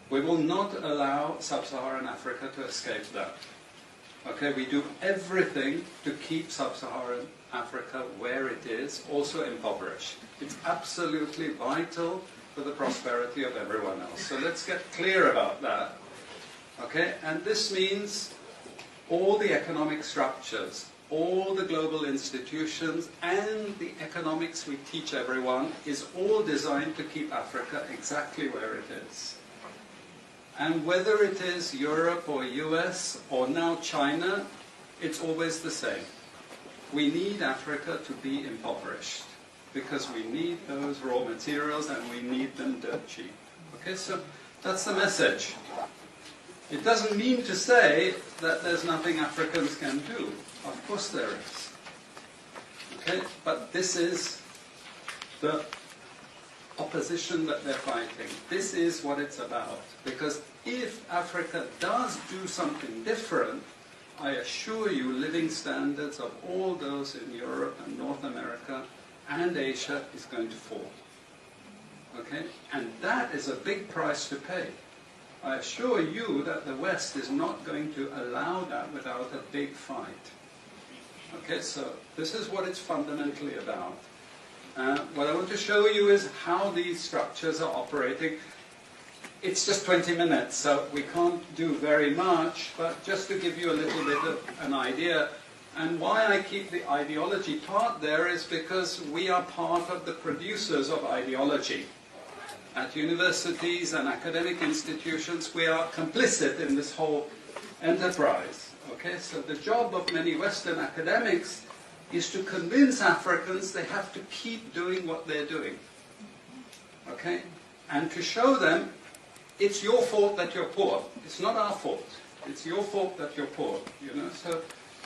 We will not allow Sub-Saharan Africa to escape that. Okay, we do everything to keep Sub-Saharan Africa where it is, also impoverished. It's absolutely vital for the prosperity of everyone else. So let's get clear about that. Okay, and this means all the economic structures, all the global institutions, and the economics we teach everyone is all designed to keep Africa exactly where it is. And whether it is Europe or US or now China, it's always the same. We need Africa to be impoverished because we need those raw materials and we need them dirt cheap. Okay, so that's the message. It doesn't mean to say that there's nothing Africans can do. Of course there is. Okay, but this is the opposition that they're fighting. This is what it's about. Because if Africa does do something different, I assure you living standards of all those in Europe and North America and Asia is going to fall. Okay? And that is a big price to pay. I assure you that the West is not going to allow that without a big fight. Okay, so this is what it's fundamentally about. What I want to show you is how these structures are operating. It's just 20 minutes, so we can't do very much, but just to give you a little bit of an idea. And why I keep the ideology part there is because we are part of the producers of ideology. At universities and academic institutions, we are complicit in this whole enterprise. Okay, so the job of many Western academics is to convince Africans they have to keep doing what they're doing. Okay? And to show them it's your fault that you're poor. It's not our fault. It's your fault that you're poor. You know? So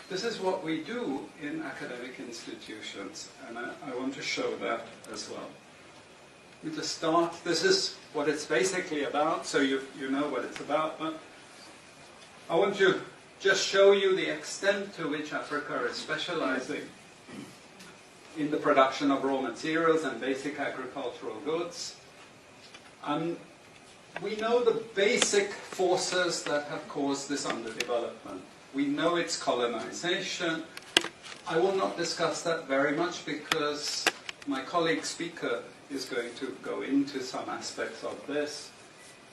this is what we do in academic institutions, and I want to show that as well. Let me just start. This is what it's basically about, so you know what it's about. But I want to just show you the extent to which Africa is specializing in the production of raw materials and basic agricultural goods. We know the basic forces that have caused this underdevelopment. We know it's colonization. I will not discuss that very much because my colleague speaker is going to go into some aspects of this.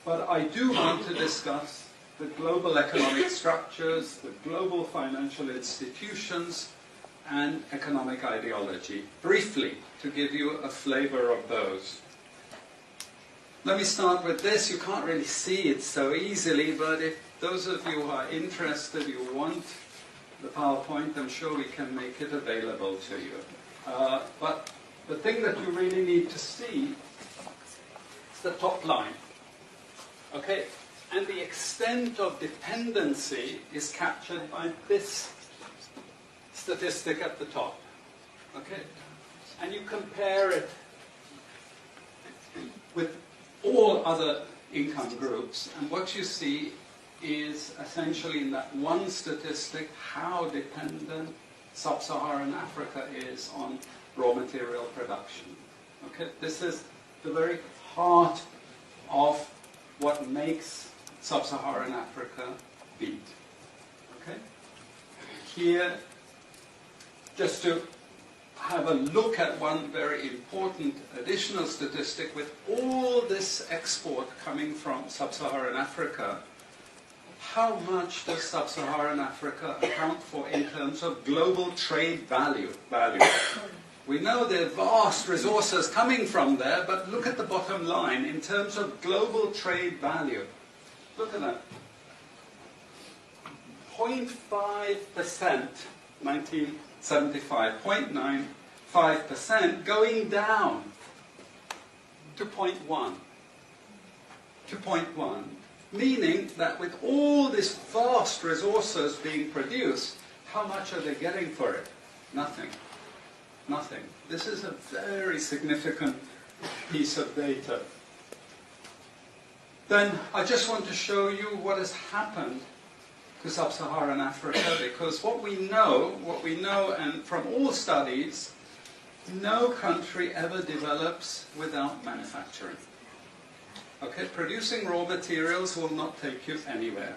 But I do want to discuss the global economic structures, the global financial institutions, and economic ideology, briefly, to give you a flavor of those. Let me start with this. You can't really see it so easily, but if those of you who are interested, you want the PowerPoint, I'm sure we can make it available to you. But the thing that you really need to see is the top line. Okay? And the extent of dependency is captured by this statistic at the top. Okay? And you compare it with all other income groups, and what you see is essentially in that one statistic how dependent Sub-Saharan Africa is on raw material production. Okay? This is the very heart of what makes Sub-Saharan Africa beat. Okay? Here, just to have a look at one very important additional statistic, with all this export coming from Sub-Saharan Africa, how much does Sub-Saharan Africa account for in terms of global trade value? We know there are vast resources coming from there, but look at the bottom line in terms of global trade value. Look at that. 0.5%, 1975, 0.95%, going down to 0.1. To 0.1. Meaning that with all these vast resources being produced, how much are they getting for it? Nothing. Nothing. This is a very significant piece of data. Then I just want to show you what has happened to Sub-Saharan Africa, because what we know, and from all studies, no country ever develops without manufacturing. Okay, producing raw materials will not take you anywhere.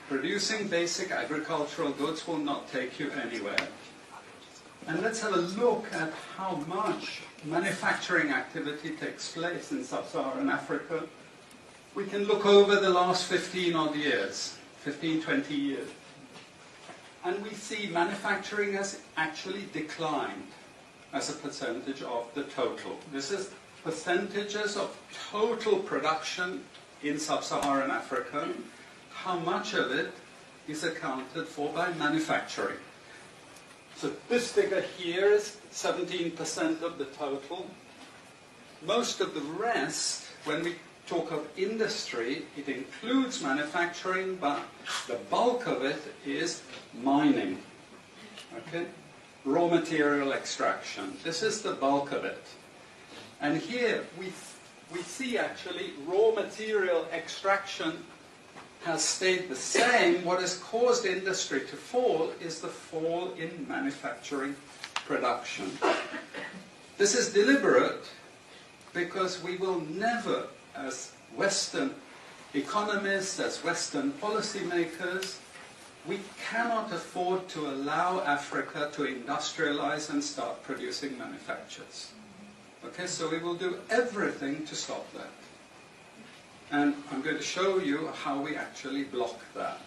Producing basic agricultural goods will not take you anywhere. And let's have a look at how much manufacturing activity takes place in sub-Saharan Africa. We can look over the last 15 odd years, 15, 20 years. And we see manufacturing has actually declined as a percentage of the total. This is percentages of total production in sub-Saharan Africa. How much of it is accounted for by manufacturing? So this figure here is 17% of the total. Most of the rest, when we talk of industry, it includes manufacturing, but the bulk of it is mining. Okay? Raw material extraction. This is the bulk of it. And here we see actually raw material extraction has stayed the same. What has caused industry to fall is the fall in manufacturing production. This is deliberate because we will never, as Western economists, as Western policymakers, we cannot afford to allow Africa to industrialize and start producing manufactures. Okay, so we will do everything to stop that. And I'm going to show you how we actually block that.